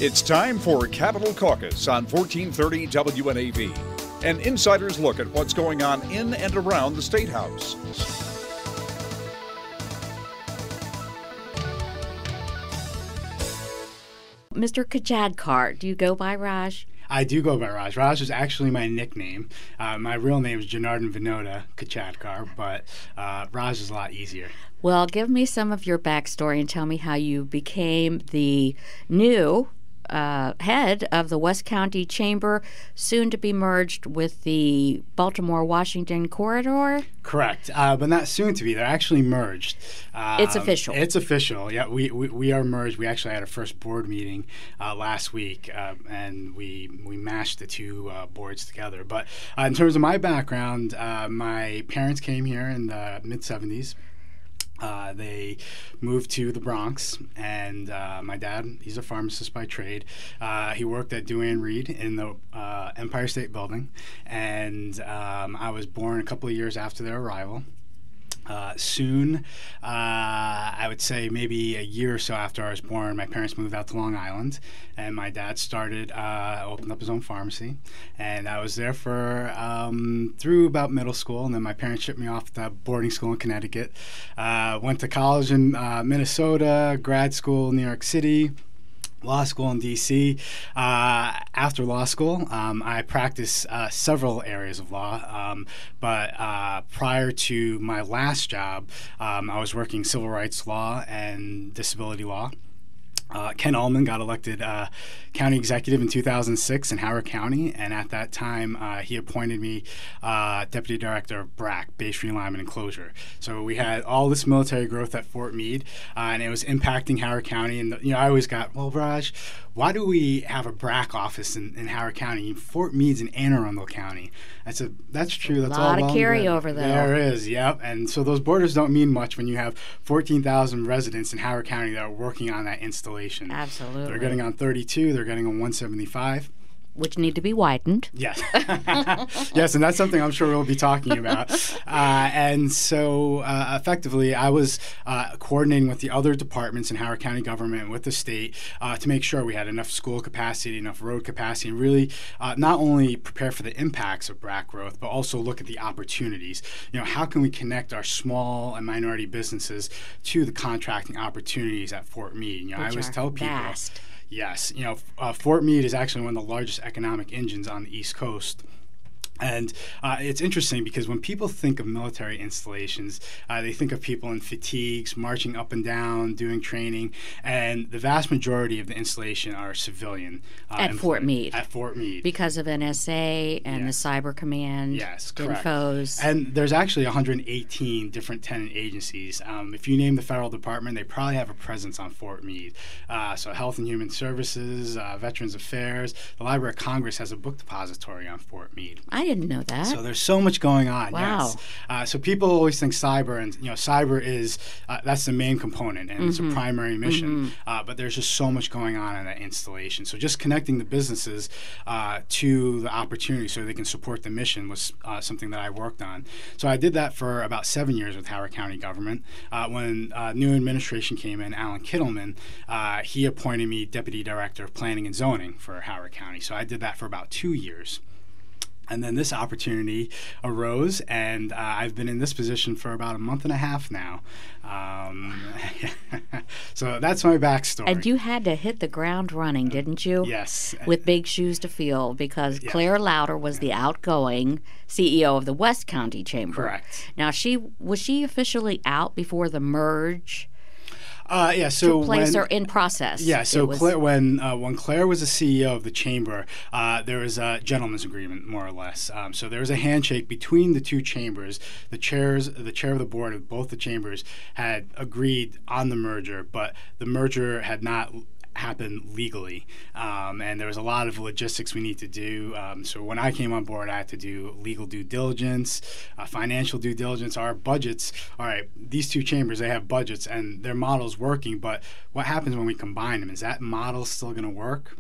It's time for Capitol Caucus on 1430 WNAV, an insider's look at what's going on in and around the State House. Mr. Kuchadkar, do you go by Raj? I do go by Raj. Raj is actually my nickname. My real name is Janardhan Vinoda Kuchadkar, but Raj is a lot easier. Well, give me some of your backstory and tell me how you became the new head of the West County Chamber, soon to be merged with the Baltimore-Washington corridor? Correct, but not soon to be. They're actually merged. It's official. It's official. Yeah, we are merged. We actually had our first board meeting last week, and we mashed the two boards together. But in terms of my background, my parents came here in the mid-'70s. They moved to the Bronx, and my dad, he's a pharmacist by trade. He worked at Duane Reade in the Empire State Building, and I was born a couple of years after their arrival. Soon, I would say maybe a year or so after I was born, my parents moved out to Long Island, and my dad opened up his own pharmacy, and I was there for through about middle school, and then my parents shipped me off to boarding school in Connecticut. Went to college in Minnesota, grad school in New York City, law school in D.C. After law school, I practiced several areas of law, but prior to my last job, I was working civil rights law and disability law. Ken Ullman got elected county executive in 2006 in Howard County, and at that time he appointed me deputy director of BRAC, Base Realignment and Closure. So we had all this military growth at Fort Meade, and it was impacting Howard County. And I always got, well, Raj, why do we have a BRAC office in Howard County? Fort Meade's in Anne Arundel County. I said, that's true. That's a lot of carryover, though. There is, yep. And so those borders don't mean much when you have 14,000 residents in Howard County that are working on that installation. Absolutely. They're getting on 32. They're getting on 175. Which need to be widened. Yes. Yes, and that's something I'm sure we'll be talking about. And so effectively, I was coordinating with the other departments in Howard County government, with the state, to make sure we had enough school capacity, enough road capacity, and really not only prepare for the impacts of BRAC growth, but also look at the opportunities. How can we connect our small and minority businesses to the contracting opportunities at Fort Meade? I always tell people. Vast. Yes, Fort Meade is actually one of the largest economic engines on the East Coast. And it's interesting because when people think of military installations, they think of people in fatigues, marching up and down, doing training, and the vast majority of the installation are civilian. At Fort Meade. At Fort Meade. Because of NSA and the Cyber Command. Yes, correct. Infos. And there's actually 118 different tenant agencies. If you name the federal department, they probably have a presence on Fort Meade. So Health and Human Services, Veterans Affairs, the Library of Congress has a book depository on Fort Meade. I didn't know that. So there's so much going on. Wow. Yes. So people always think cyber, and cyber is that's the main component, and it's a primary mission. But there's just so much going on in that installation. So just connecting the businesses to the opportunity so they can support the mission was something that I worked on. So I did that for about 7 years with Howard County government. When new administration came in, Alan Kittleman, he appointed me deputy director of planning and zoning for Howard County. So I did that for about 2 years. And then this opportunity arose, and I've been in this position for about a month and a half now. So that's my backstory. And you had to hit the ground running, didn't you? Yes. With big shoes to fill, because Claire Louder was the outgoing CEO of the West County Chamber. Correct. Now, was she officially out before the merge? So took place or in process. Yeah, so when Claire was the CEO of the chamber, there was a gentleman's agreement, more or less. So there was a handshake between the two chambers. The chair of the board of both the chambers had agreed on the merger, but the merger had not happen legally, and there was a lot of logistics we need to do. So when I came on board, I had to do legal due diligence, financial due diligence, our budgets. All right, these two chambers, they have budgets and their model's working, but what happens when we combine them? Is that model still going to work?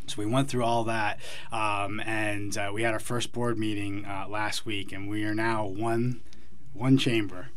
So we went through all that, and we had our first board meeting last week, and we are now one one chamber.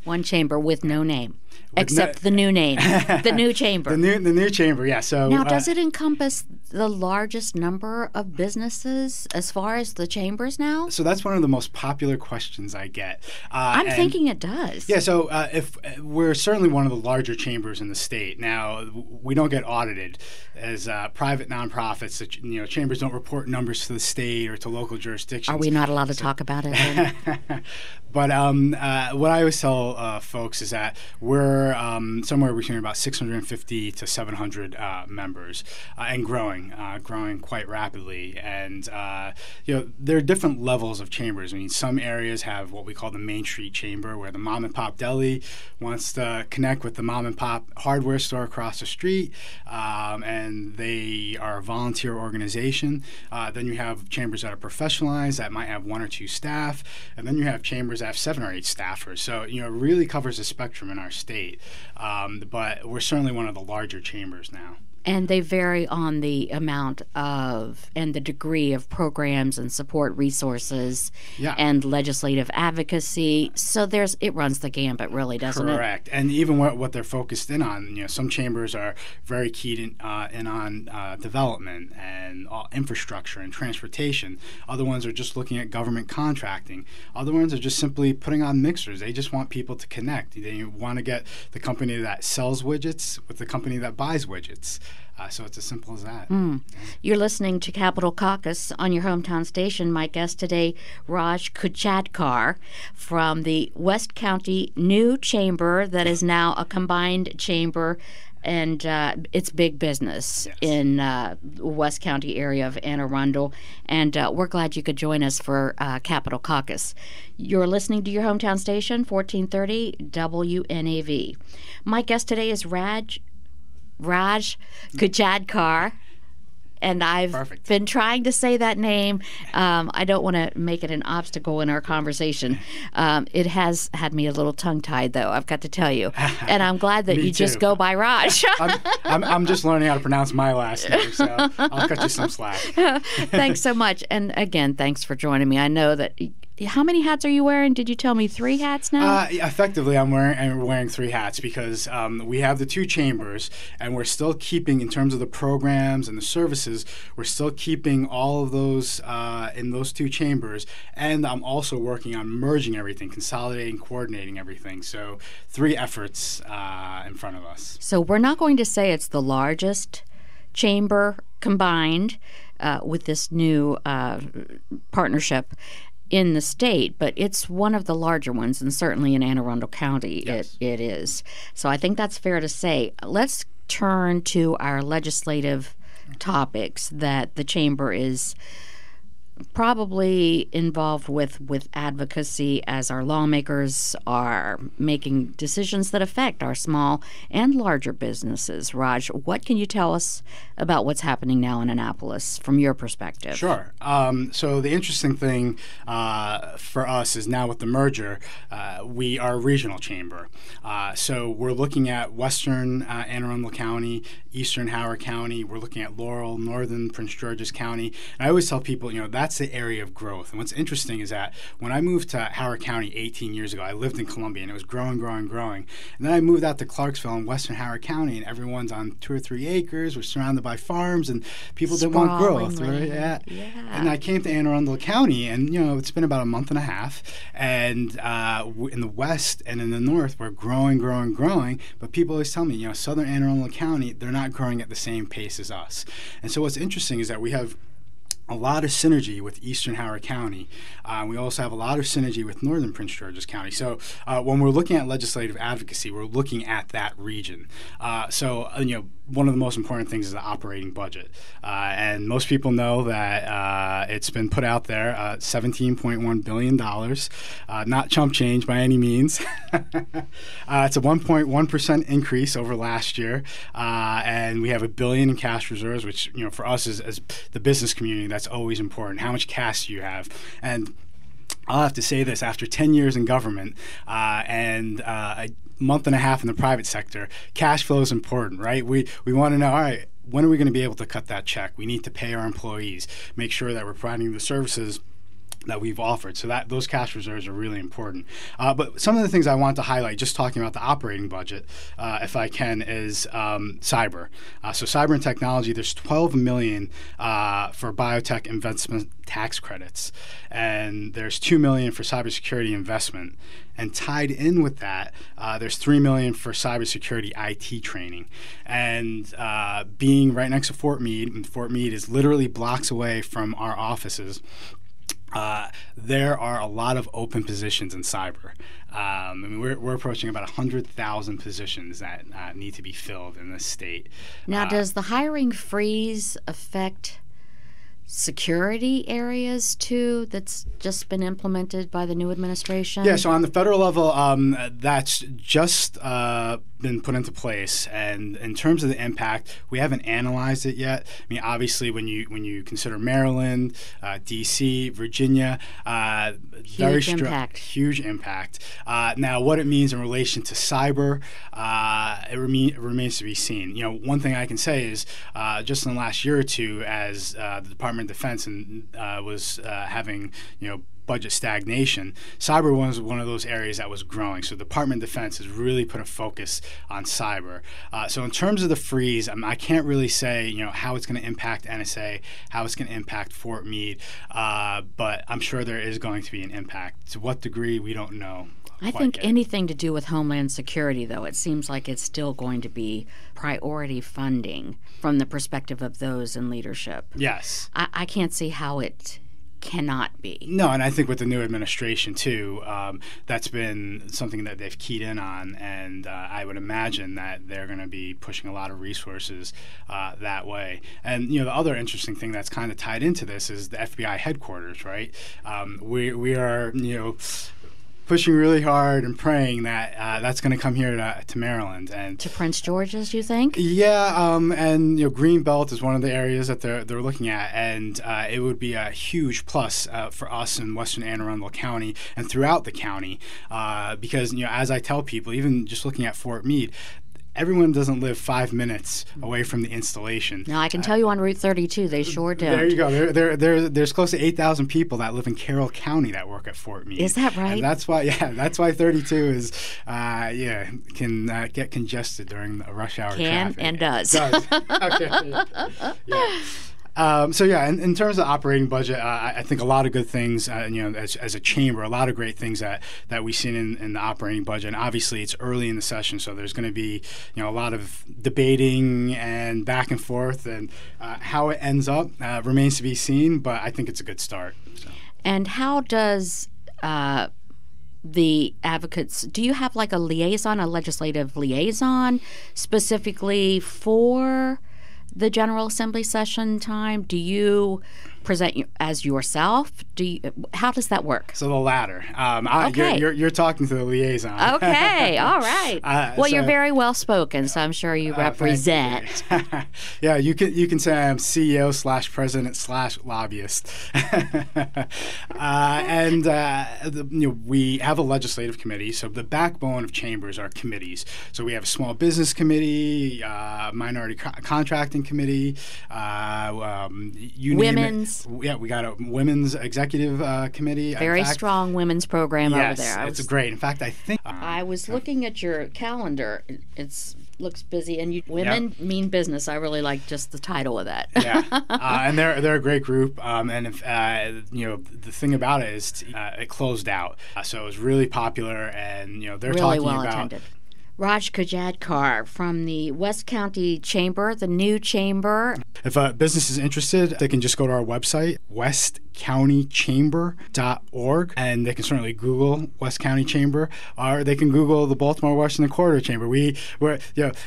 One chamber with no name. Except the new name, the new chamber. The new chamber, yeah. So now, does it encompass the largest number of businesses as far as the chambers now? So that's one of the most popular questions I get. I'm thinking it does. Yeah. So if we're certainly one of the larger chambers in the state. Now, we don't get audited as private nonprofits. Chambers don't report numbers to the state or to local jurisdictions. Are we not allowed to talk about it? But what I always tell folks is that we're somewhere between about 650 to 700 members and growing quite rapidly. And there are different levels of chambers. I mean, some areas have what we call the Main Street Chamber, where the mom and pop deli wants to connect with the mom and pop hardware store across the street, and they are a volunteer organization. Then you have chambers that are professionalized that might have 1 or 2 staff, and then you have chambers that have 7 or 8 staffers. So it really covers the spectrum in our state, but we're certainly one of the larger chambers now. And they vary on the amount of and the degree of programs and support resources and legislative advocacy. So it runs the gambit, really, doesn't it? Correct. And even what they're focused in on, some chambers are very keyed in on development and infrastructure and transportation. Other ones are just looking at government contracting. Other ones are just simply putting on mixers. They just want people to connect. They want to get the company that sells widgets with the company that buys widgets. So it's as simple as that. You're listening to Capitol Caucus on your hometown station. My guest today, Raj Kuchadkar from the West County New Chamber that is now a combined chamber, and it's big business in West County area of Anne Arundel. And we're glad you could join us for Capitol Caucus. You're listening to your hometown station, 1430 WNAV. My guest today is Raj Kuchadkar, and I've been trying to say that name. I don't want to make it an obstacle in our conversation. It has had me a little tongue-tied, though, I've got to tell you. And I'm glad that you just go by Raj. I'm just learning how to pronounce my last name, so I'll cut you some slack. Thanks so much. And again, thanks for joining me. I know that... How many hats are you wearing? Did you tell me 3 hats now? Effectively, I'm wearing 3 hats because we have the 2 chambers, and we're still keeping, in terms of the programs and the services, we're still keeping all of those in those 2 chambers. And I'm also working on merging everything, consolidating, coordinating everything. So 3 efforts in front of us. So we're not going to say it's the largest chamber combined with this new partnership in the state, but it's one of the larger ones, and certainly in Anne Arundel County it is. So I think that's fair to say. Let's turn to our legislative topics that the chamber is probably involved with advocacy, as our lawmakers are making decisions that affect our small and larger businesses. Raj, what can you tell us about what's happening now in Annapolis from your perspective? Sure. So the interesting thing for us is now with the merger, we are a regional chamber. So we're looking at western Anne Arundel County, eastern Howard County. We're looking at Laurel, northern Prince George's County. And I always tell people, that's the area of growth. And what's interesting is that when I moved to Howard County 18 years ago, I lived in Columbia, and it was growing. And then I moved out to Clarksville in western Howard County, and everyone's on 2 or 3 acres. We're surrounded by farms, and people didn't want growth, right? Yeah. And I came to Anne Arundel County, and it's been about a month and a half. And in the west and in the north, we're growing. But people always tell me, southern Anne Arundel County, they're not growing at the same pace as us. And so what's interesting is that we have a lot of synergy with eastern Howard County. We also have a lot of synergy with northern Prince George's County. So when we're looking at legislative advocacy, we're looking at that region. So one of the most important things is the operating budget. And most people know that it's been put out there, $17.1 billion, not chump change by any means. It's a 1.1% increase over last year. And we have $1 billion in cash reserves, which for us as the business community, that's always important. How much cash do you have? And I'll have to say this, after 10 years in government and a month and a half in the private sector, cash flow is important, right? We want to know, all right, when are we going to be able to cut that check? We need to pay our employees, make sure that we're providing the services that we've offered. So that those cash reserves are really important. But some of the things I want to highlight, just talking about the operating budget, if I can, is cyber. So cyber and technology, there's $12 million for biotech investment tax credits, and there's $2 million for cybersecurity investment. And tied in with that, there's $3 million for cybersecurity IT training. And being right next to Fort Meade, and Fort Meade is literally blocks away from our offices, there are a lot of open positions in cyber. I mean, we're approaching about 100,000 positions that need to be filled in this state. Now, does the hiring freeze affect security areas too that's just been implemented by the new administration? Yeah, so on the federal level, that's just been put into place. And in terms of the impact, we haven't analyzed it yet. I mean, obviously, when you consider Maryland, D.C., Virginia, huge impact. Huge impact. Now, what it means in relation to cyber, it remains to be seen. You know, one thing I can say is just in the last year or two, as the Department of Defense was having, budget stagnation, cyber was one of those areas that was growing. So the Department of Defense has really put a focus on cyber. So in terms of the freeze, I can't really say, how it's going to impact NSA, how it's going to impact Fort Meade, but I'm sure there is going to be an impact. To what degree, we don't know. I think anything to do with Homeland Security, though, it seems like it's still going to be priority funding from the perspective of those in leadership. Yes. I can't see how it cannot be. No, and I think with the new administration, too, that's been something that they've keyed in on, and I would imagine that they're going to be pushing a lot of resources that way. And, the other interesting thing that's kind of tied into this is the FBI headquarters, right? We are, pushing really hard and praying that that's going to come here to Maryland and to Prince George's. You think? Yeah, and Greenbelt is one of the areas that they're looking at, and it would be a huge plus for us in Western Anne Arundel County and throughout the county, because as I tell people, even just looking at Fort Meade, everyone doesn't live 5 minutes away from the installation. Now, I can tell you on Route 32, they sure do. There you go. There's close to 8,000 people that live in Carroll County that work at Fort Meade. Is that right? And that's why 32 is, can get congested during the rush hour traffic. And does. Okay. Yeah. In terms of operating budget, I think a lot of good things, as a chamber, a lot of great things that we've seen in the operating budget. And obviously, it's early in the session, so there's going to be, a lot of debating and back and forth, and how it ends up remains to be seen. But I think it's a good start. So. And how does the advocates, do you have like a legislative liaison specifically for the General Assembly session time? Do you present as yourself? How does that work? So the latter. Okay. You're talking to the liaison. Okay, all right. You're very well spoken, so I'm sure you represent. Yeah, you can say I'm CEO /president /lobbyist. We have a legislative committee. So the backbone of chambers are committees. So we have a small business committee, minority contracting committee, women's. Yeah, we got a women's executive committee. Very strong women's program over there. Yes, it's great. In fact, I think I was looking at your calendar. It looks busy, and women mean business. I really like just the title of that. Yeah, and they're a great group. And if, the thing about it is it closed out, so it was really popular, and they're really talking well about. Attended. Raj Kuchadkar from the West County Chamber, the new chamber. If a business is interested, they can just go to our website, westcountychamber.org, and they can certainly Google West County Chamber, or they can Google the Baltimore Washington Corridor Chamber. We're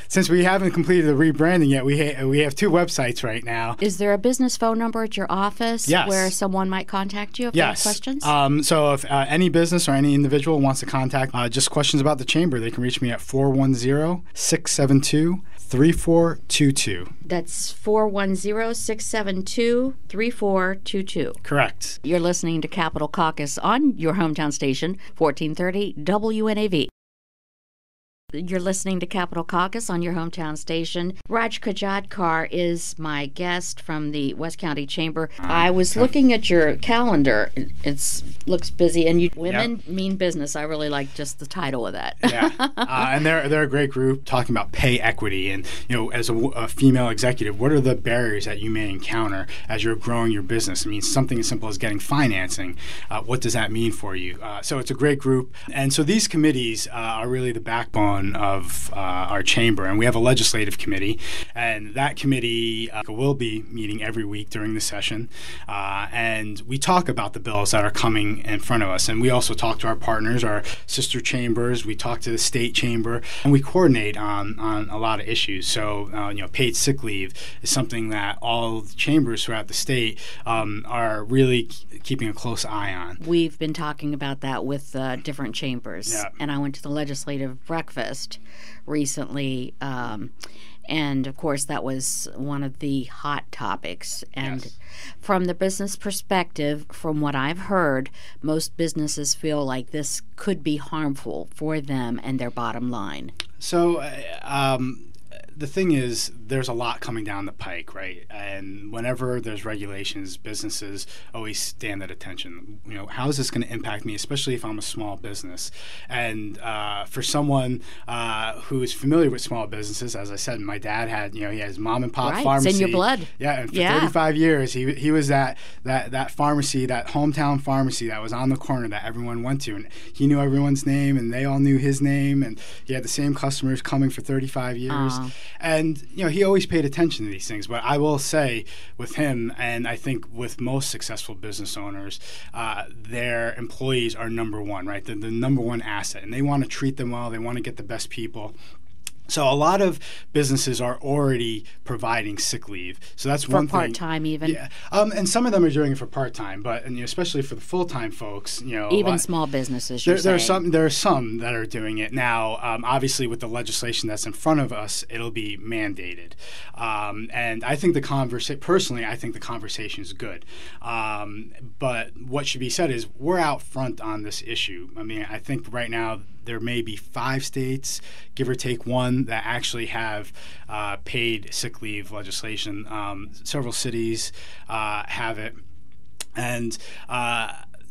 since we haven't completed the rebranding yet, we have two websites right now. Is there a business phone number at your office where someone might contact you if they have questions? So if any business or any individual wants to contact just questions about the chamber, they can reach me at 410-672-3422. That's 410-672-3422. Correct. You're listening to Capitol Caucus on your hometown station, 1430 WNAV. You're listening to Capital Caucus on your hometown station. Raj Kuchadkar is my guest from the West County Chamber. I was looking at your calendar. It looks busy, and women mean business. I really like just the title of that. And they're a great group talking about pay equity. And as a female executive, what are the barriers that you may encounter as you're growing your business? I mean, something as simple as getting financing. What does that mean for you? So it's a great group. And so these committees are really the backbone of our chamber, and we have a legislative committee, and that committee will be meeting every week during the session, and we talk about the bills that are coming in front of us, and we also talk to our partners, our sister chambers. We talk to the state chamber, and we coordinate on a lot of issues. So paid sick leave is something that all the chambers throughout the state are really keeping a close eye on. We've been talking about that with different chambers, and I went to the legislative breakfast recently, and of course that was one of the hot topics. And from the business perspective, from what I've heard, most businesses feel like this could be harmful for them and their bottom line. So the thing is, there's a lot coming down the pike, right? And whenever there's regulations, businesses always stand at attention. How is this going to impact me, especially if I'm a small business? And for someone who is familiar with small businesses, as I said, my dad had, he had his mom and pop pharmacy. It's in your blood. Yeah, and for 35 years, he was that pharmacy, that hometown pharmacy that was on the corner that everyone went to, and he knew everyone's name, and they all knew his name, and he had the same customers coming for 35 years. And he always paid attention to these things. But I will say with him, and I think with most successful business owners, their employees are number one, right? The number one asset, and they want to treat them well. They want to get the best people. So a lot of businesses are already providing sick leave. So that's one thing. For part-time even? Yeah. And some of them are doing it for part-time, but especially for the full-time folks, even small businesses, there are some that are doing it now. Obviously, with the legislation that's in front of us, it'll be mandated. And I think personally, I think the conversation is good. But what should be said is we're out front on this issue. I mean, I think right now there may be 5 states, give or take one, that actually have paid sick leave legislation. Several cities have it, and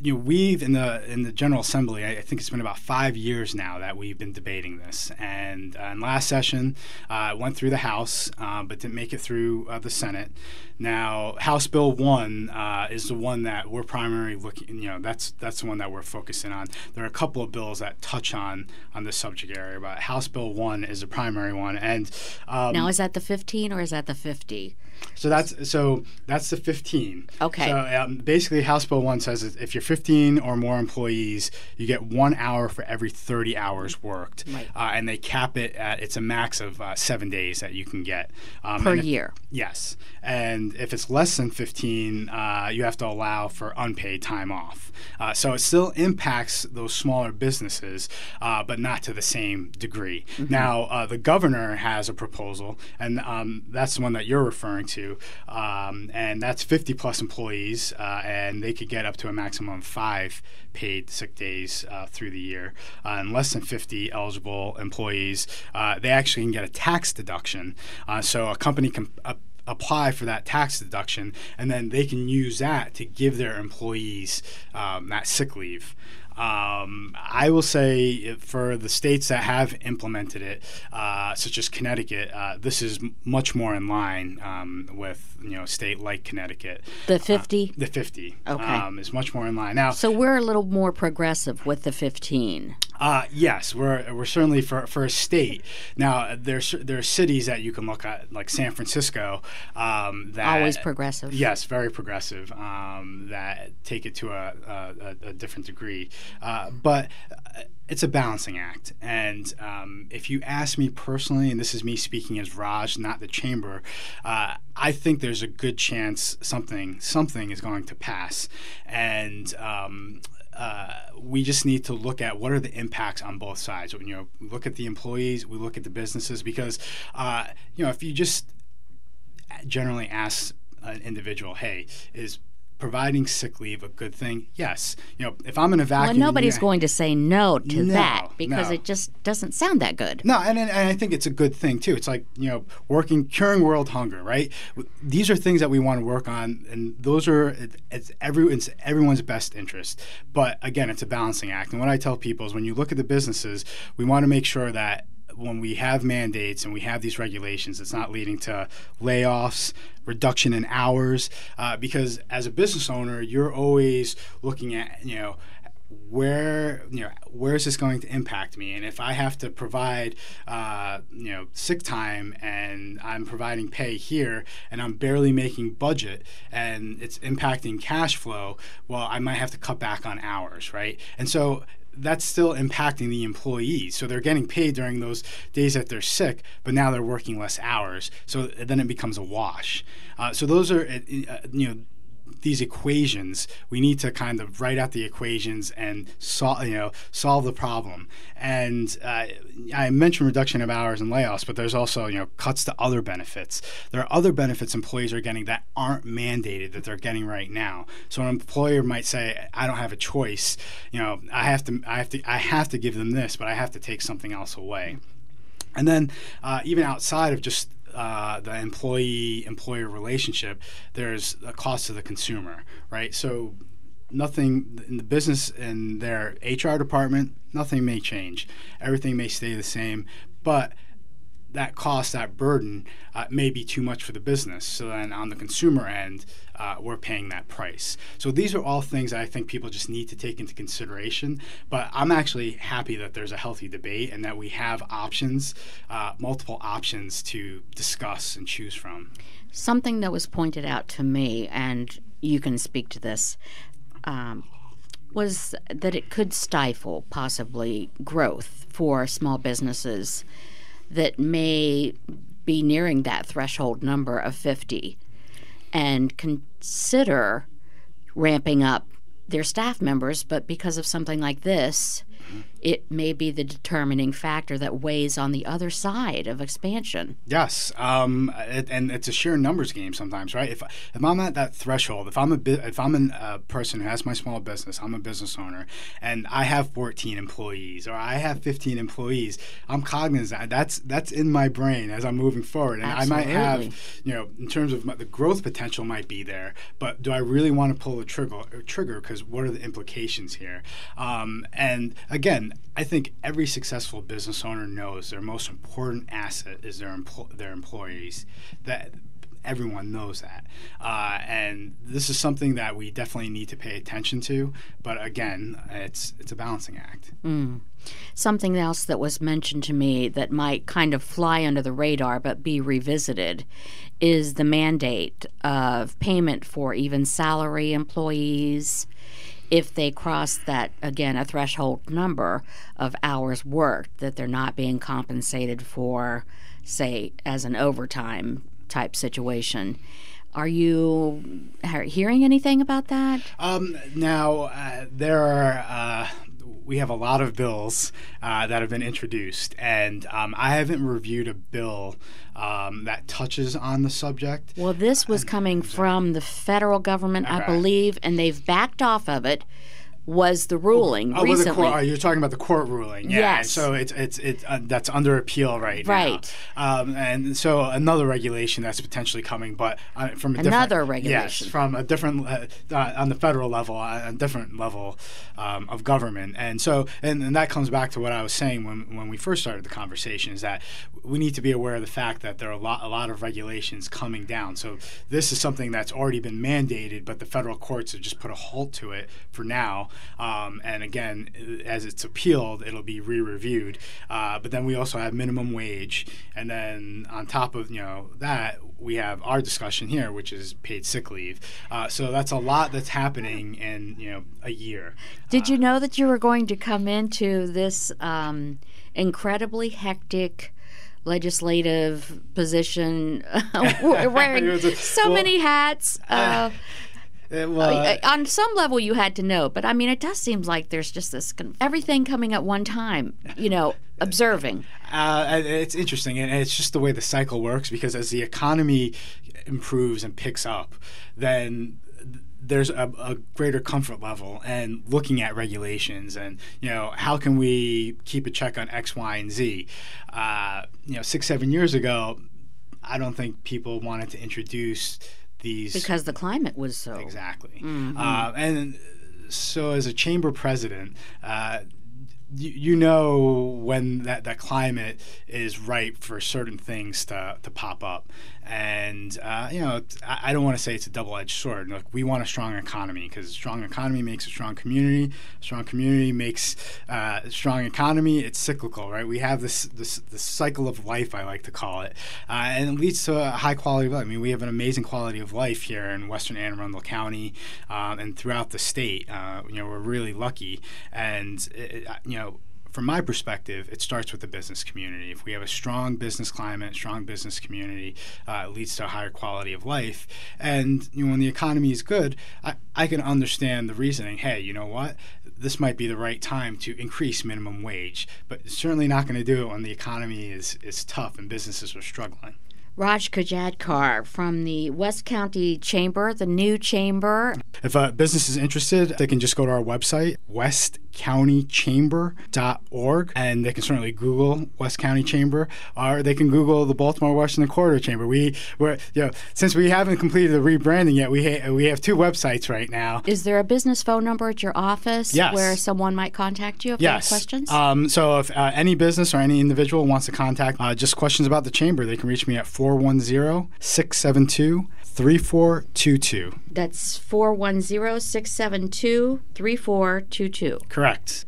we've in the General Assembly, I think it's been about 5 years now that we've been debating this. And in last session, it went through the House, but didn't make it through the Senate. Now, House Bill 1 is the one that we're primarily looking. That's the one that we're focusing on. There are a couple of bills that touch on this subject area, but House Bill 1 is the primary one. And now, is that the 15 or is that the 50? So that's the 15. Okay. So basically, House Bill 1 says if you're 15 or more employees, you get 1 hour for every 30 hours worked. Right. And they cap it at it's a max of 7 days that you can get per year. Yes. And if it's less than 15, you have to allow for unpaid time off. So it still impacts those smaller businesses, but not to the same degree. Mm-hmm. Now, the governor has a proposal, and that's the one that you're referring to, and that's 50 plus employees, and they could get up to a maximum of 5 paid sick days through the year. And less than 50 eligible employees, they actually can get a tax deduction. So a company can apply for that tax deduction, and then they can use that to give their employees that sick leave. I will say for the states that have implemented it, such as Connecticut, this is much more in line with a state like Connecticut. The 50? The 50 is much more in line. Now, so we're a little more progressive with the 15. Yes, we're certainly for a state. Now there are cities that you can look at, like San Francisco, that always progressive. Yes, very progressive. That take it to a different degree, but it's a balancing act. And if you ask me personally, and this is me speaking as Raj, not the chamber, I think there's a good chance something is going to pass, and we just need to look at what are the impacts on both sides. We look at the employees, we look at the businesses, because if you just generally ask an individual, hey, is providing sick leave a good thing? Yes. If I'm in a vacuum, well, nobody's going to say no to that because no. it just doesn't sound that good. No, and I think it's a good thing too. It's like curing world hunger, right? These are things that we want to work on, and those are it's everyone's best interest. But again, it's a balancing act. And what I tell people is, when you look at the businesses, we want to make sure that when we have mandates and we have these regulations, it's not leading to layoffs, reduction in hours, because as a business owner, you're always looking at, where is this going to impact me? And if I have to provide, sick time, and I'm providing pay here, and I'm barely making budget, and it's impacting cash flow, well, I might have to cut back on hours, right? And so that's still impacting the employees. So they're getting paid during those days that they're sick, but now they're working less hours. So then it becomes a wash. So those are, these equations. We need to kind of write out the equations and solve the problem. And I mentioned reduction of hours and layoffs, but there's also cuts to other benefits. There are other benefits employees are getting that aren't mandated that they're getting right now. So an employer might say, I don't have a choice. I have to give them this, but I have to take something else away. And then even outside of just the employee-employer relationship, there's a cost to the consumer, right? So nothing in the business and their HR department, nothing may change. Everything may stay the same, but that cost, that burden, may be too much for the business. So then on the consumer end, we're paying that price. So these are all things that I think people just need to take into consideration. But I'm actually happy that there's a healthy debate and that we have options, multiple options to discuss and choose from. Something that was pointed out to me, and you can speak to this, was that it could stifle possibly growth for small businesses that may be nearing that threshold number of 50 and consider ramping up their staff members, but because of something like this, it may be the determining factor that weighs on the other side of expansion. Yes, and it's a sheer numbers game sometimes, right? If I'm at that threshold, if I'm a person who has my small business, I'm a business owner, and I have 14 employees or I have 15 employees, I'm cognizant that's in my brain as I'm moving forward, and Absolutely. I might have, in terms of the growth potential might be there, but do I really want to pull a trigger? Because what are the implications here? And again, I think every successful business owner knows their most important asset is their employees. That everyone knows that, and this is something that we definitely need to pay attention to. But again, it's a balancing act. Something else that was mentioned to me that might kind of fly under the radar but be revisited is the mandate of payment for even salary employees if they cross that, again, a threshold number of hours worked, that they're not being compensated for, say, as an overtime type situation. Are you hearing anything about that? Now, there are we have a lot of bills that have been introduced, and I haven't reviewed a bill that touches on the subject. Well, this was coming from the federal government, I believe, and they've backed off of it. Was the ruling recently? You're talking about the court ruling, yeah. Yes. So it's that's under appeal right now. Right. And so another regulation that's potentially coming, but from a different regulation. Yes, from a different on the federal level, a different level of government, and so and that comes back to what I was saying when we first started the conversation, is that we need to be aware of the fact that there are a lot of regulations coming down. So this is something that's already been mandated, but the federal courts have just put a halt to it for now. And again, as it's appealed, it'll be re-reviewed. But then we also have minimum wage, and then on top of that, we have our discussion here, which is paid sick leave. So that's a lot that's happening in a year. Did you know that you were going to come into this incredibly hectic legislative position wearing many hats? On some level you had to know, but I mean, it does seem like there's just this everything coming at one time, observing. It's interesting, and it's just the way the cycle works, because as the economy improves and picks up, then there's a greater comfort level and looking at regulations and, how can we keep a check on X, Y, and Z? 6-7 years ago, I don't think people wanted to introduce these because the climate was so exactly. And so, as a chamber president, when that climate is ripe for certain things to pop up. And, I don't want to say it's a double-edged sword. Look, we want a strong economy because a strong economy makes a strong community. A strong community makes a strong economy. It's cyclical, right? We have this cycle of life, I like to call it. And it leads to a high quality of life. I mean, we have an amazing quality of life here in Western Anne Arundel County and throughout the state. We're really lucky. And, from my perspective, it starts with the business community. If we have a strong business climate, strong business community, it leads to a higher quality of life. And when the economy is good, I can understand the reasoning. Hey, you know what? This might be the right time to increase minimum wage, but it's certainly not going to do it when the economy is tough and businesses are struggling. Raj Kuchadkar from the West County Chamber, the new chamber. If a business is interested, they can just go to our website, westcountychamber.org, and they can certainly Google West County Chamber, or they can Google the Baltimore Washington Corridor Chamber. Since we haven't completed the rebranding yet, we have two websites right now. Is there a business phone number at your office Yes. where someone might contact you if they have questions? So if any business or any individual wants to contact just questions about the chamber, they can reach me at 410-672-3422. That's 410-672-3422. Correct.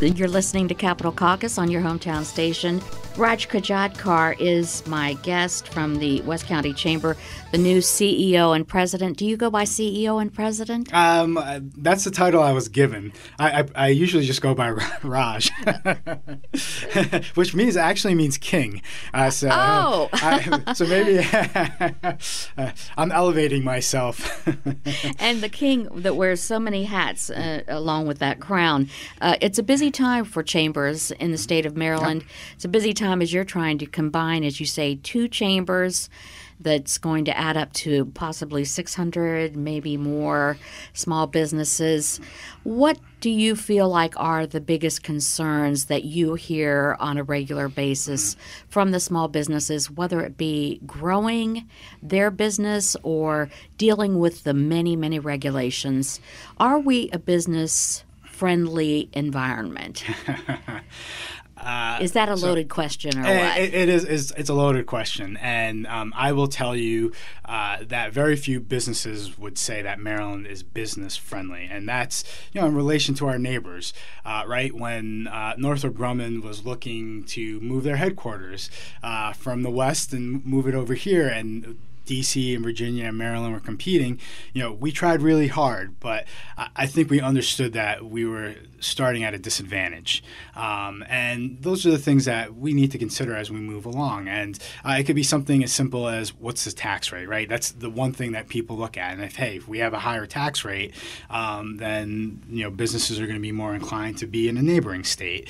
You're listening to Capitol Caucus on your hometown station. Raj Kuchadkar is my guest from the West County Chamber, the new CEO and president. Do you go by CEO and president? That's the title I was given. I usually just go by Raj, which actually means king. So maybe I'm elevating myself. And the king that wears so many hats along with that crown. It's a busy time for chambers in the state of Maryland. It's a busy time as you're trying to combine, as you say, two chambers that's going to add up to possibly 600, maybe more small businesses. What do you feel like are the biggest concerns that you hear on a regular basis from the small businesses, whether it be growing their business or dealing with the many, many regulations? Are we a business-friendly environment? Is that a loaded question or what? It is. It's a loaded question. And I will tell you that very few businesses would say that Maryland is business friendly. And that's, in relation to our neighbors, right? When Northrop Grumman was looking to move their headquarters from the West and move it over here, and D.C. and Virginia and Maryland were competing, we tried really hard, but I think we understood that we were starting at a disadvantage. And those are the things that we need to consider as we move along. And it could be something as simple as, what's the tax rate, right? That's the one thing that people look at. And if we have a higher tax rate, then, businesses are going to be more inclined to be in a neighboring state.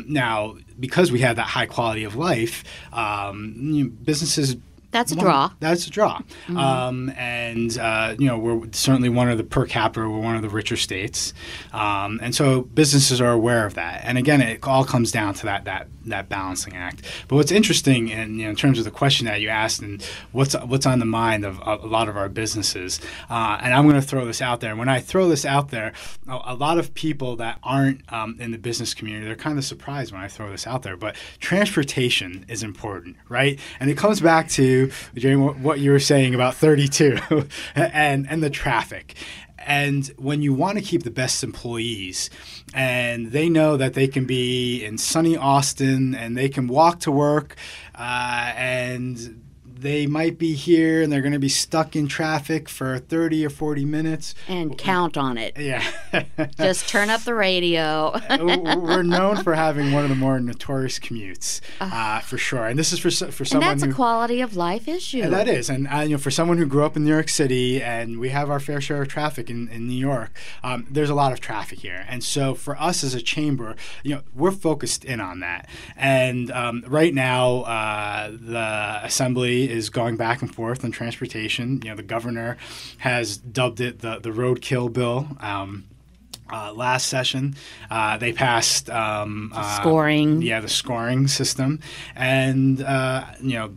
Now, because we have that high quality of life, businesses... That's a draw. That's a draw. Mm-hmm. We're certainly one of the per capita, we're one of the richer states. And so businesses are aware of that. And again, it all comes down to that balancing act. But what's interesting in terms of the question that you asked and what's on the mind of a lot of our businesses, and I'm going to throw this out there. And when I throw this out there, a lot of people that aren't in the business community, they're kind of surprised when I throw this out there. But transportation is important, right? And it comes back to Jamie, what you were saying about 32 and the traffic. And when you want to keep the best employees and they know that they can be in sunny Austin and they can walk to work and they might be here and they're going to be stuck in traffic for 30 or 40 minutes. And count on it. Yeah. Just turn up the radio. We're known for having one of the more notorious commutes, for sure. And this is for someone and that's a quality of life issue. That is. And for someone who grew up in New York City, and we have our fair share of traffic in New York, there's a lot of traffic here. And so for us as a chamber, we're focused in on that. And right now, the Assembly is going back and forth on transportation. The governor has dubbed it the roadkill bill. Last session, they passed scoring. The scoring system, and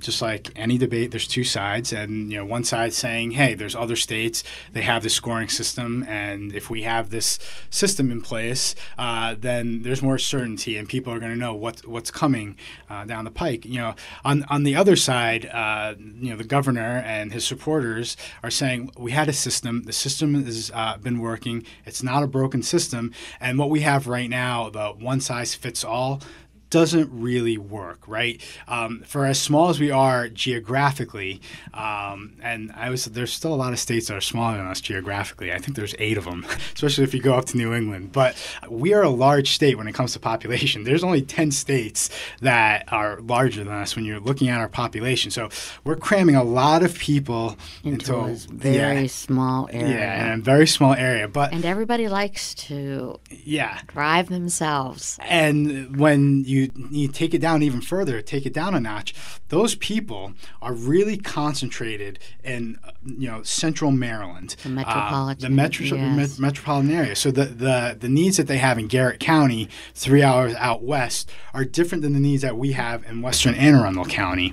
just like any debate, there's two sides, and one side saying, hey, there's other states, they have this scoring system, and if we have this system in place, then there's more certainty, and people are going to know what's coming down the pike. On the other side, the governor and his supporters are saying we had a system. The system has been working. It's not a broken system, and what we have right now, the one size fits all, doesn't really work, right? For as small as we are geographically, and there's still a lot of states that are smaller than us geographically. I think there's 8 of them, especially if you go up to New England. But we are a large state when it comes to population. There's only 10 states that are larger than us when you're looking at our population. So we're cramming a lot of people into a very small area. Yeah, in a very small area. And everybody likes to drive themselves. And when you take it down even further, take it down a notch, those people are really concentrated in central Maryland, the metropolitan, metropolitan area. So the needs that they have in Garrett County, 3 hours out west, are different than the needs that we have in western Anne Arundel County.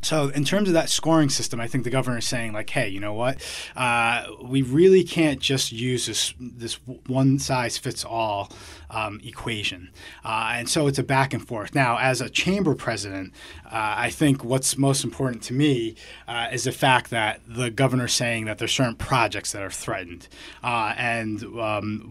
So in terms of that scoring system, I think the governor is saying, like, hey, you know what? We really can't just use this one-size-fits-all equation. And so it's a back and forth. Now, as a chamber president, I think what's most important to me is the fact that the governor's saying that there's certain projects that are threatened. And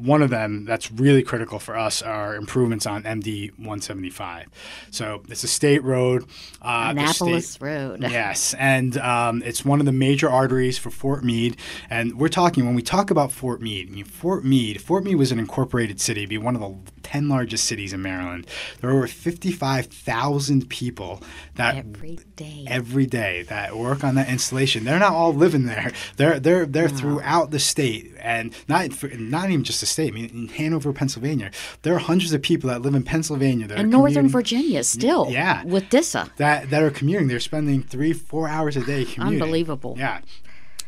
one of them that's really critical for us are improvements on MD 175. So it's a state road. Annapolis Road. Yes, and it's one of the major arteries for Fort Meade. And when we talk about Fort Meade, Fort Meade was an incorporated city, it'd be one of the 10 largest cities in Maryland. There are over 55,000 people that every day that work on that installation. They're not all living there. They're throughout the state, and not even just the state. I mean, in Hanover, Pennsylvania, there are hundreds of people that live in Pennsylvania that and Northern Virginia still. Yeah, with DISA that are commuting. They're spending 3-4 hours a day commuting. Unbelievable. Yeah.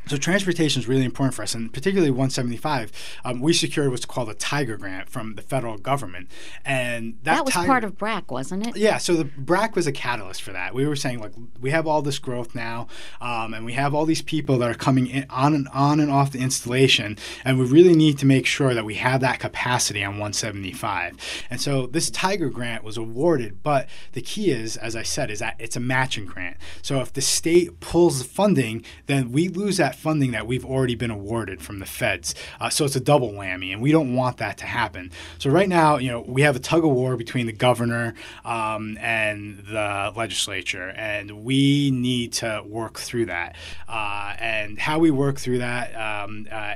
So transportation is really important for us, and particularly 175. We secured what's called a Tiger Grant from the federal government, and that was part of BRAC, wasn't it? Yeah. So the BRAC was a catalyst for that. We were saying, like, we have all this growth now, and we have all these people that are coming in on and off the installation, and we really need to make sure that we have that capacity on 175. And so this Tiger Grant was awarded, but the key is, as I said, is that it's a matching grant. So if the state pulls the funding, then we lose that funding that we've already been awarded from the feds. So it's a double whammy, and we don't want that to happen. So right now, we have a tug of war between the governor and the legislature, and we need to work through that. And how we work through that,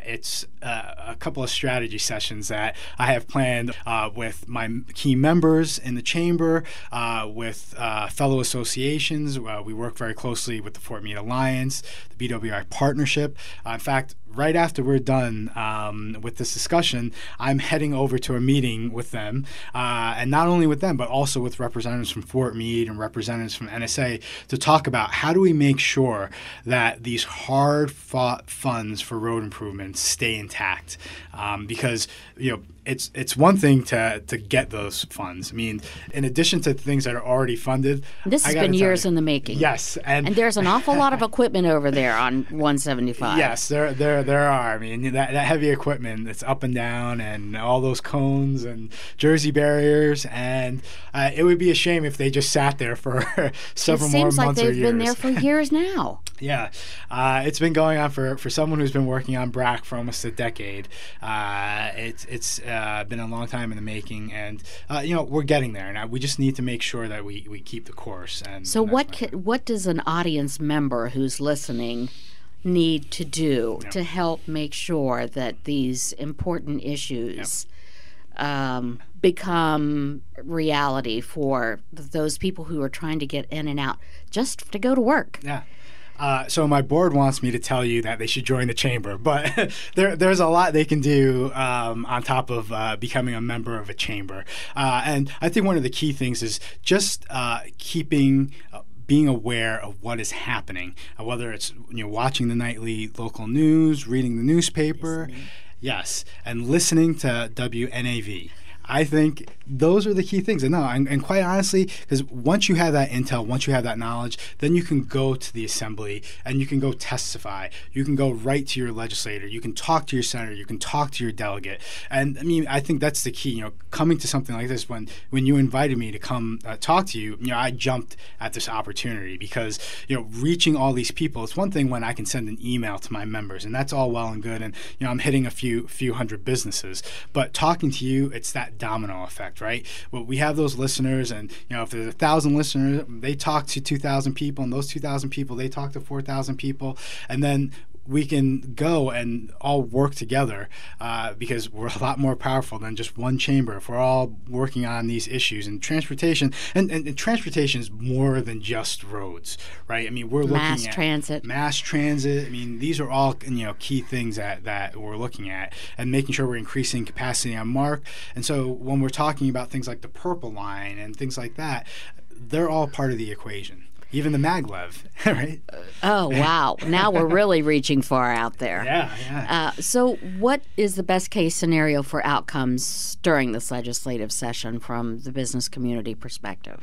it's a couple of strategy sessions that I have planned with my key members in the chamber, with fellow associations. We work very closely with the Fort Meade Alliance, the BWI Partnership. In fact, right after we're done with this discussion, I'm heading over to a meeting with them, and not only with them, but also with representatives from Fort Meade and representatives from NSA to talk about how do we make sure that these hard-fought funds for road improvements stay intact, because it's one thing to get those funds. I mean, in addition to things that are already funded, this has been years in the making. Yes, and there's an awful lot of equipment over there on 175. Yes, there are. I mean, that heavy equipment that's up and down, and all those cones and Jersey barriers, and it would be a shame if they just sat there for several more months or years. It seems like they've been there for years now. Yeah, it's been going on for someone who's been working on BRAC for almost a decade. It's been a long time in the making, and we're getting there. Now we just need to make sure that we keep the course. And so, what does an audience member who's listening need to do to help make sure that these important issues become reality for those people who are trying to get in and out just to go to work? Yeah. So my board wants me to tell you that they should join the chamber, but there's a lot they can do on top of becoming a member of a chamber. And I think one of the key things is just being aware of what is happening, whether it's watching the nightly local news, reading the newspaper, yes, and listening to WNAV. I think those are the key things. And quite honestly, because once you have that intel, once you have that knowledge, then you can go to the assembly and you can go testify. You can go right to your legislator. You can talk to your senator. You can talk to your delegate. And I think that's the key. Coming to something like this, when you invited me to come talk to you, I jumped at this opportunity because reaching all these people. It's one thing when I can send an email to my members, and that's all well and good. And I'm hitting a few hundred businesses, but talking to you, it's that domino effect, right? Well, we have those listeners, and if there's 1,000 listeners, they talk to 2,000 people, and those 2,000 people, they talk to 4,000 people, and then we can go and all work together because we're a lot more powerful than just one chamber if we're all working on these issues. And transportation, and transportation is more than just roads, right? We're looking at mass transit. These are all key things that we're looking at, and making sure we're increasing capacity on MARC. And so when we're talking about things like the Purple Line and things like that, they're all part of the equation. Even the maglev, right? Oh, wow. Now we're really reaching far out there. Yeah. So what is the best case scenario for outcomes during this legislative session from the business community perspective?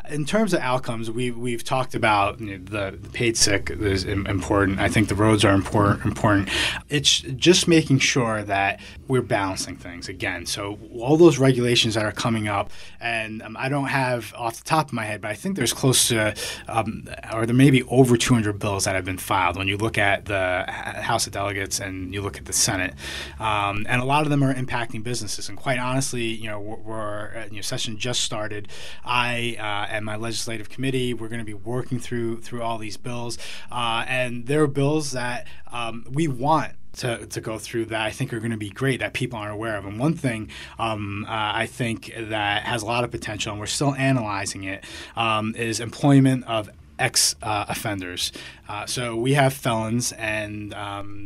In terms of outcomes, we've talked about the paid sick is important. I think the roads are important. It's just making sure that we're balancing things again. So all those regulations that are coming up, and I don't have off the top of my head, but I think there's close to, or there may be over 200 bills that have been filed when you look at the House of Delegates and you look at the Senate. And a lot of them are impacting businesses. And quite honestly, we're session just started. And my legislative committee, we're going to be working through all these bills, and there are bills that we want to go through that I think are going to be great that people aren't aware of. And one thing I think that has a lot of potential, and we're still analyzing it, is employment of ex-offenders. So we have felons, and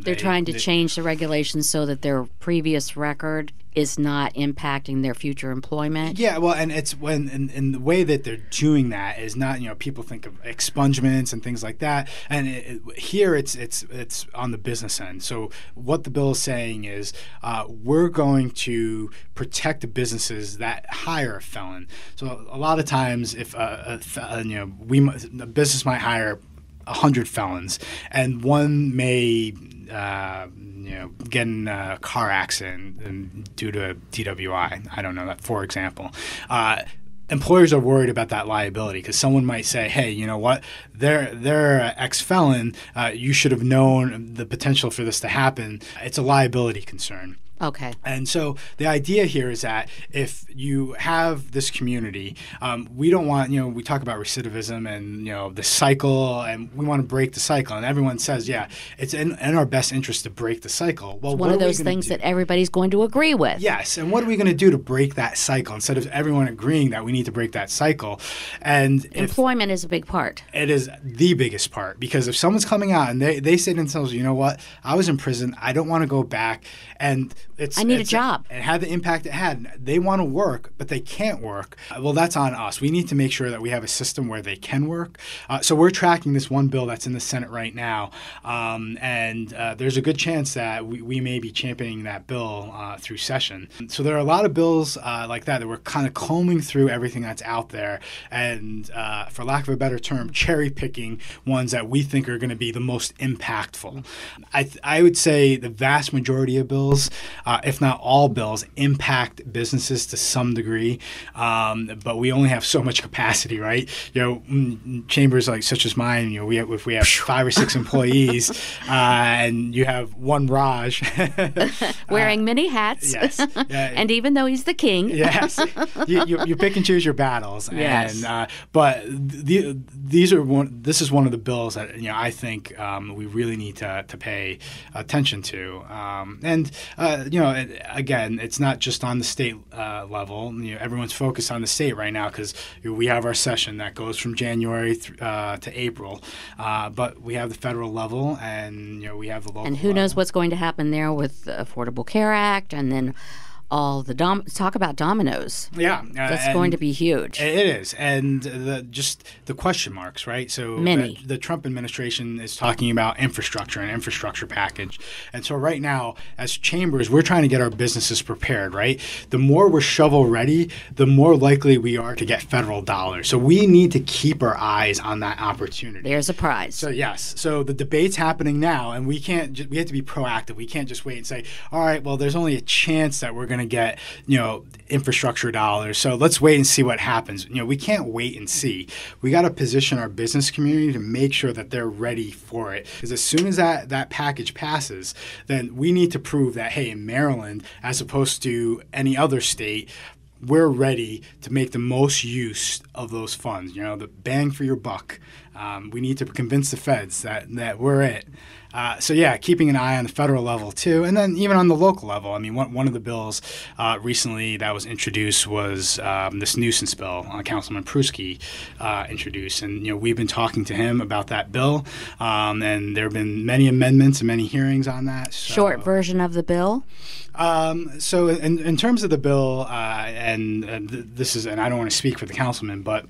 they're trying to change the regulations so that their previous record is not impacting their future employment. Yeah, well, and it's in the way that they're doing that is not, people think of expungements and things like that, and here it's on the business end. So what the bill is saying is we're going to protect the businesses that hire a felon. So a lot of times, if a business might hire 100 felons, and one may get in a car accident and due to DWI. I don't know that, for example. Employers are worried about that liability because someone might say, hey, you know what, they're an ex-felon. You should have known the potential for this to happen. It's a liability concern. Okay. And so the idea here is that if you have this community, we don't want, we talk about recidivism and, the cycle, and we want to break the cycle. And everyone says, yeah, it's in our best interest to break the cycle. Well, it's one of those things that everybody's going to agree with. Yes. And what are we going to do to break that cycle instead of everyone agreeing that we need to break that cycle? And employment is a big part. It is the biggest part, because if someone's coming out and they say to themselves, you know what, I was in prison, I don't want to go back, and I need a job. It had the impact it had. They want to work, but they can't work. Well, that's on us. We need to make sure that we have a system where they can work. So we're tracking this one bill that's in the Senate right now, and there's a good chance that we may be championing that bill through session. So there are a lot of bills like that we're kind of combing through everything that's out there, and for lack of a better term, cherry picking ones that we think are going to be the most impactful. I would say the vast majority of bills if not all bills, impact businesses to some degree. But we only have so much capacity, right? Chambers like such as mine, if we have 5 or 6 employees, and you have one Raj wearing many hats, yes, and even though he's the king, yes, you pick and choose your battles. Yes. But this is one of the bills that I think we really need to pay attention to. Again, it's not just on the state level. Everyone's focused on the state right now because we have our session that goes from January to April. But we have the federal level, and we have the local. And who knows what's going to happen there with the Affordable Care Act, and then all the talk about dominoes. Yeah, that's going to be huge. It is, and the question marks, right? So many. The Trump administration is talking about infrastructure and infrastructure package, and so right now, as chambers, we're trying to get our businesses prepared. Right, the more we're shovel ready, the more likely we are to get federal dollars. So we need to keep our eyes on that opportunity. There's a prize. So yes, so the debate's happening now, and we have to be proactive. We can't just wait and say, all right, well, there's only a chance that we're going to get infrastructure dollars, so let's wait and see what happens. We can't wait and see. We got to position our business community to make sure that they're ready for it, because as soon as that package passes, then we need to prove that, hey, in Maryland, as opposed to any other state, we're ready to make the most use of those funds, the bang for your buck. We need to convince the feds that we're it. So yeah, keeping an eye on the federal level too, and then even on the local level. I mean, one of the bills recently that was introduced was this nuisance bill Councilman Pruski introduced, and we've been talking to him about that bill, and there have been many amendments and many hearings on that. So. Short version of the bill. So in terms of the bill, this is, and I don't want to speak for the councilman, but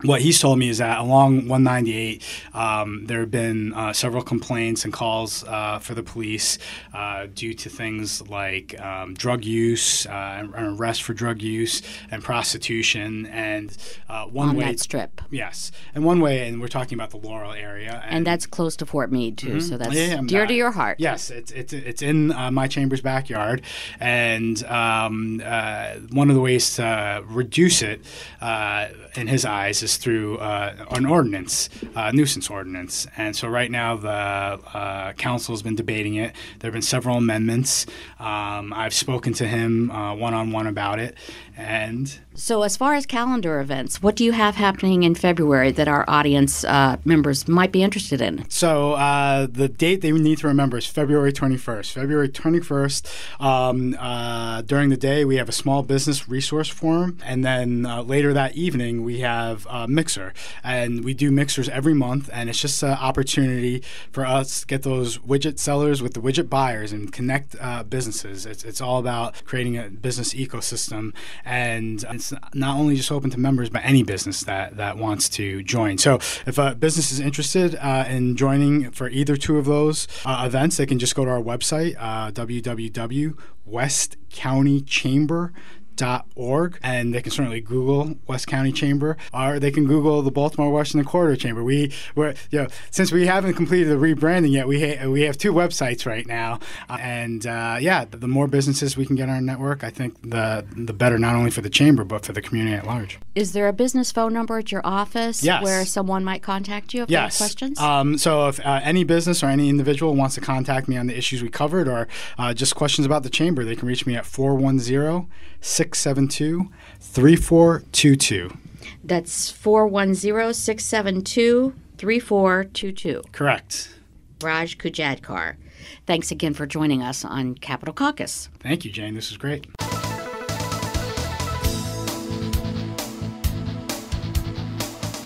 what he's told me is that along 198, there have been several complaints and calls for the police due to things like drug use, and arrest for drug use, and prostitution, and on that strip. Yes, and one way, and we're talking about the Laurel area, and that's close to Fort Meade too, so that's dear to your heart. Yes, it's in my chamber's backyard, and one of the ways to reduce it, in his eyes, is through an ordinance, nuisance ordinance. And so right now the council has been debating it. There have been several amendments. I've spoken to him one-on-one about it. And so as far as calendar events, what do you have happening in February that our audience members might be interested in? So the date they need to remember is February 21st. February 21st, during the day, we have a small business resource forum. And then later that evening, we have a mixer. And we do mixers every month. And it's just an opportunity for us to get those widget sellers with the widget buyers and connect businesses. It's all about creating a business ecosystem. And it's not only just open to members, but any business that wants to join. So if a business is interested in joining for either two of those events, they can just go to our website, www.westcountychamber.org, and they can certainly Google West County Chamber, or they can Google the Baltimore Washington Corridor Chamber. We're since we haven't completed the rebranding yet, we have two websites right now, and the more businesses we can get on our network, I think the better, not only for the chamber but for the community at large. Is there a business phone number at your office where someone might contact you if they have questions? So if any business or any individual wants to contact me on the issues we covered, or just questions about the chamber, they can reach me at 410-672-3422. That's 410-672-3422. Correct. Raj Kuchadkar. Thanks again for joining us on Capitol Caucus. Thank you, Jane. This is great.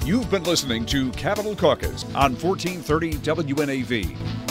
You've been listening to Capitol Caucus on 1430 WNAV.